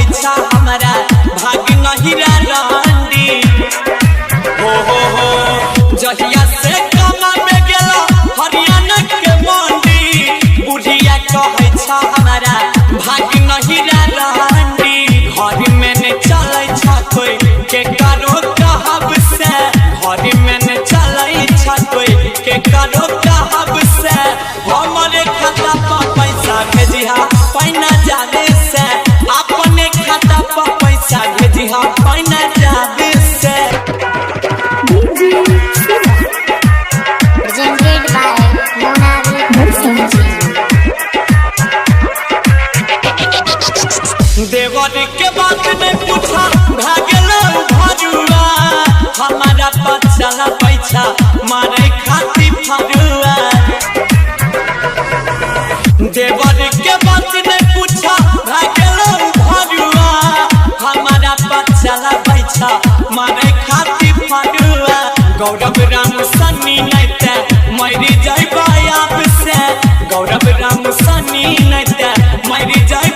पैसा हमारा भाग नहीं रंडी हो जहिया से कमा में गेला हरियाणा के मंडी बुढ़िया कहे छा हमारा भाग नहीं रंडी घर में ने चले छा कोई के करो कहब से घर में ने चले छा कोई के करो कहब से हमारे खाता पर पैसा भेजिहा पैना जाने से अपने खाता पर पैसा भेजिहा पैना जाने से presented by देवर के बात नहीं पूछा भागल भरुआ हमारा पचला पैसा मारे खाती फरुआ देवर के बात नहीं पूछा भागल भरुआ हमारा पचला पैसा मारे खाती फरुआ गौरव राम सन्नी नैते मरी जाए आप से गौरव राम सन्नी नैते मरी जाए